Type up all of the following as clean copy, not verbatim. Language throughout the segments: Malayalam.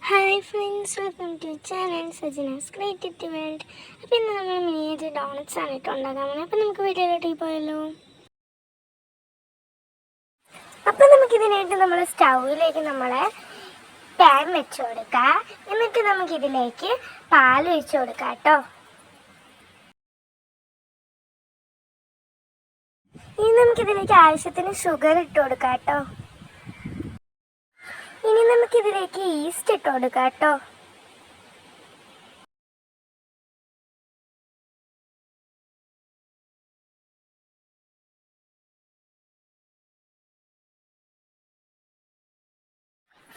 Hi friends, welcome to channel Sajana's creativity world. അപ്പോൾ ഇന്ന് നമ്മൾ മിനിയേച്ചർ ഡോണറ്റ്സ് ആണ് കേട്ടോ ഉണ്ടാക്കാൻ പോകുന്നത്. അപ്പോൾ നമുക്ക് വീഡിയോയിലോട്ട് പോയല്ലോ. അപ്പോൾ നമുക്കിതിനായിട്ട് നമ്മൾ സ്റ്റൗവിലേക്ക് നമ്മളെ പാൻ വെച്ച് കൊടുക്കാം. എന്നിട്ട് നമുക്കിതിലേക്ക് പാൽ ഒഴിച്ച് കൊടുക്കാം കേട്ടോ. ഇനി നമുക്കിതിലേക്ക് ആവശ്യത്തിന് ഷുഗർ ഇട്ട് കൊടുക്കാം കേട്ടോ. ഇനി നമുക്കിതിലേക്ക് ഈസ്റ്റ് ഇട്ട് കൊടുക്കാം കേട്ടോ.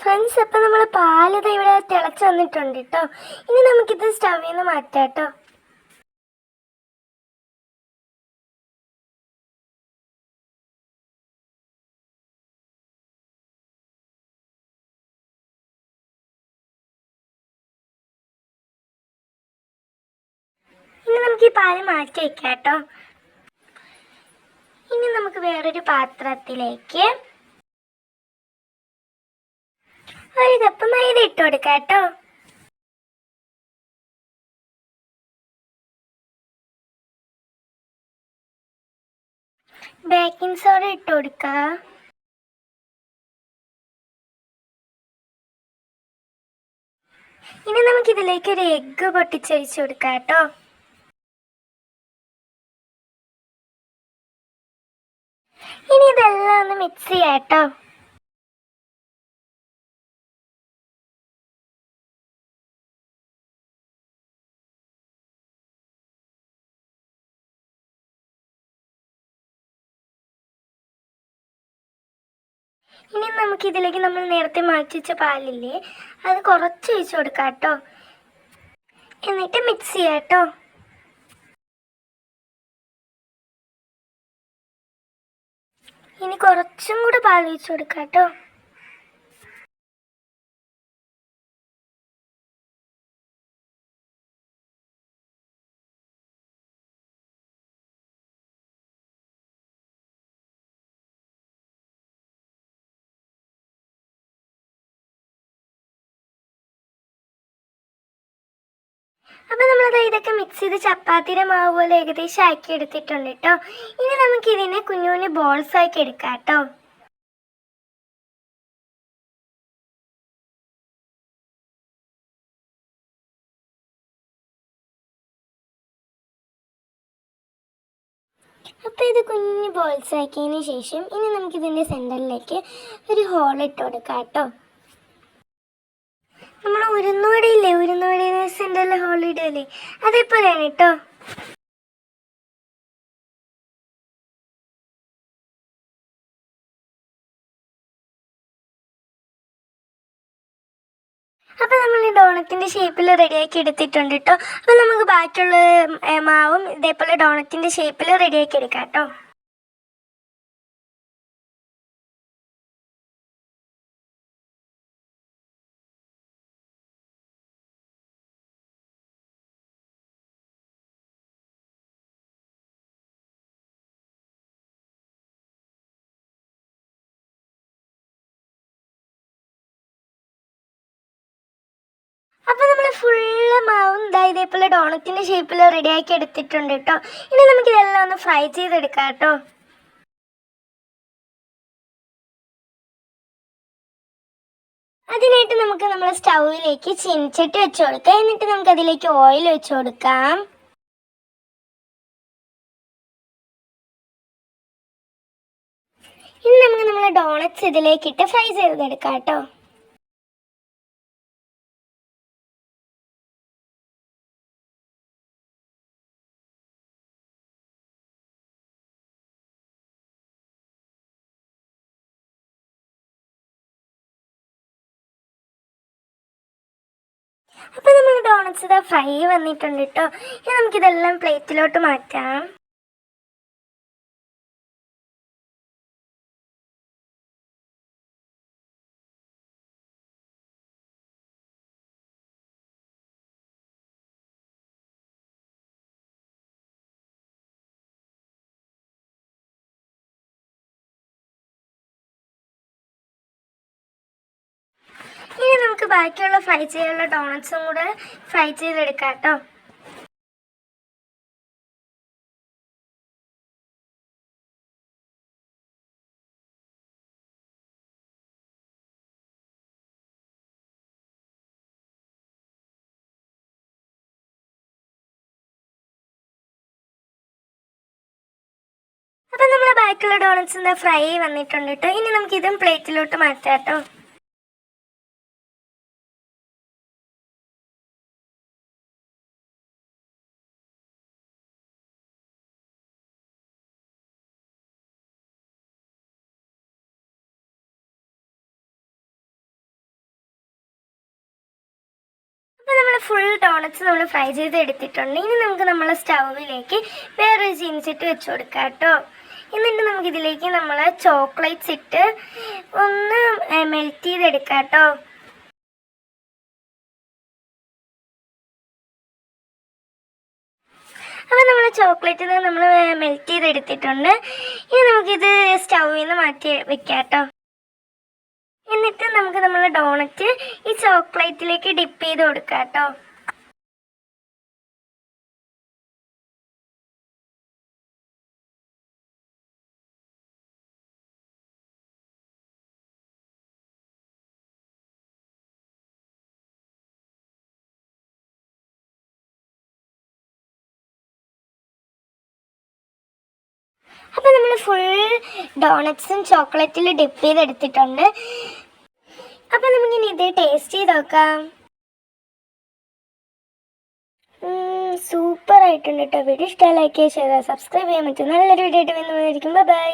ഫ്രണ്ട്സ്, അപ്പം നമ്മൾ പാലിത് ഇവിടെ തിളച്ച് വന്നിട്ടുണ്ട് കേട്ടോ. ഇനി നമുക്കിത് സ്റ്റവിൽ നിന്ന് മാറ്റാം കേട്ടോ. ഇനി നമുക്ക് ഈ പാല് മാറ്റി വയ്ക്കാം കേട്ടോ. ഇനി നമുക്ക് വേറൊരു പാത്രത്തിലേക്ക് 1 കപ്പ് മൈദ ഇട്ട് കൊടുക്കാം കേട്ടോ. ബേക്കിംഗ് സോഡ ഇട്ട് കൊടുക്കുക. ഇനി നമുക്കിതിലേക്ക് ഒരു എഗ്ഗ് പൊട്ടിച്ചൊഴിച്ച് കൊടുക്കാം കേട്ടോ. ഇനി ഇതെല്ലാം ഒന്ന് മിക്സ് ചെയ്യാം കേട്ടോ. ഇനി നമുക്കിതിലേക്ക് നമ്മൾ നേരത്തെ മാറ്റി വെച്ച പാലില്ലേ, അത് കുറച്ച് ഒഴിച്ച് കൊടുക്കാം കേട്ടോ. എന്നിട്ട് മിക്സ് ചെയ്യാം കേട്ടോ. ഇനി കുറച്ചും കൂടെ പാൽ ഒഴിച്ച് കൊടുക്കാം കേട്ടോ. അപ്പം നമ്മളത് ഇതൊക്കെ മിക്സ് ചെയ്ത് ചപ്പാത്തിയുടെ മാവ് പോലെ ഏകദേശം ആക്കി എടുത്തിട്ടുണ്ട് കേട്ടോ. ഇനി നമുക്കിതിനെ കുഞ്ഞു കുഞ്ഞു ബോൾസ് ആക്കി എടുക്കാം കേട്ടോ. അപ്പോൾ ഇത് കുഞ്ഞു ബോൾസ് ആക്കിയതിന് ശേഷം ഇനി നമുക്കിതിൻ്റെ സെൻറ്ററിലേക്ക് ഒരു ഹോൾ ഇട്ട് കൊടുക്കാം കേട്ടോ. നമ്മൾ ഉഴുന്നുവടയില്ലേ, ഉഴുന്നുവടയിൽ സെൻറ്ററിൽ ഹോൾ ഇടല്ലേ, അതേപോലെയാണ് കേട്ടോ. അപ്പോൾ നമ്മൾ ഈ ഡോണറ്റിൻ്റെ ഷേപ്പിൽ റെഡിയാക്കി എടുത്തിട്ടുണ്ട് കേട്ടോ. അപ്പോൾ നമുക്ക് ബാക്കിയുള്ള മാവും ഇതേപോലെ ഡോണറ്റിൻ്റെ ഷേപ്പിൽ റെഡിയാക്കി എടുക്കാം കേട്ടോ. അപ്പോൾ നമ്മൾ ഫുള്ള് മാവും ഇതേപോലെ ഡോണറ്റിൻ്റെ ഷേപ്പിൽ റെഡിയാക്കി എടുത്തിട്ടുണ്ട് കേട്ടോ. ഇനി നമുക്കിതെല്ലാം ഒന്ന് ഫ്രൈ ചെയ്തെടുക്കാം കേട്ടോ. അതിനായിട്ട് നമുക്ക് നമ്മൾ സ്റ്റൗവിലേക്ക് ചീനച്ചട്ടി വെച്ച് കൊടുക്കാം. എന്നിട്ട് നമുക്ക് അതിലേക്ക് ഓയിൽ വെച്ച് കൊടുക്കാം. ഇനി നമുക്ക് നമ്മൾ ഡോണറ്റ്സ് ഇതിലേക്കിട്ട് ഫ്രൈ ചെയ്തെടുക്കാം കേട്ടോ. അപ്പോൾ നമ്മൾ ഡോണറ്റ്സ് ഇതാ ഫ്രൈ വന്നിട്ടുണ്ട് കേട്ടോ. ഇനി നമുക്കിതെല്ലാം പ്ലേറ്റിലോട്ട് മാറ്റാം. ഇനി നമുക്ക് ബാക്കിയുള്ള ഫ്രൈ ചെയ്യാനുള്ള ഡോണറ്റ്സും കൂടെ ഫ്രൈ ചെയ്തെടുക്കാം കേട്ടോ. അപ്പം നമ്മൾ ബാക്കിയുള്ള ഡോണറ്റ്സ് ഫ്രൈ വന്നിട്ടുണ്ട് കേട്ടോ. ഇനി നമുക്ക് ഇതും പ്ലേറ്റിലോട്ട് മാറ്റാം കേട്ടോ. അപ്പോൾ നമ്മൾ ഫുൾ ഡോണറ്റ്സ് നമ്മൾ ഫ്രൈ ചെയ്ത് എടുത്തിട്ടുണ്ട്. ഇനി നമുക്ക് നമ്മളെ സ്റ്റൗവിലേക്ക് വേറൊരു ചീനിച്ചിട്ട് വെച്ച് കൊടുക്കാം കേട്ടോ. എന്നിട്ട് നമുക്കിതിലേക്ക് നമ്മൾ ചോക്ലേറ്റ്സ് ഇട്ട് ഒന്ന് മെൽറ്റ് ചെയ്തെടുക്കാം കേട്ടോ. അപ്പോൾ നമ്മൾ ചോക്ലേറ്റ് നമ്മൾ മെൽറ്റ് ചെയ്തെടുത്തിട്ടുണ്ട്. ഇനി നമുക്കിത് സ്റ്റൗവിൽ നിന്ന് മാറ്റി വെക്കാം കേട്ടോ. എന്നിട്ട് നമുക്ക് നമ്മളെ ഡോണറ്റ് ഈ ചോക്ലേറ്റിലേക്ക് ഡിപ്പ് ചെയ്ത് കൊടുക്കാം കേട്ടോ. അപ്പോൾ നമ്മൾ ഫുൾ ഡോണറ്റ്സും ചോക്ലേറ്റിൽ ഡിപ്പ് ചെയ്തെടുത്തിട്ടുണ്ട്. അപ്പോൾ നമുക്കിനി ഇത് ടേസ്റ്റ് ചെയ്ത് നോക്കാം. സൂപ്പർ ആയിട്ടുണ്ട് കേട്ടോ. വീഡിയോ ഇഷ്ടമായി ലൈക്ക് ചെയ്യുക, സബ്സ്ക്രൈബ് ചെയ്യാൻ പറ്റും. നല്ലൊരു വീഡിയോ ആയിട്ട് വന്നിരിക്കും. ബൈ.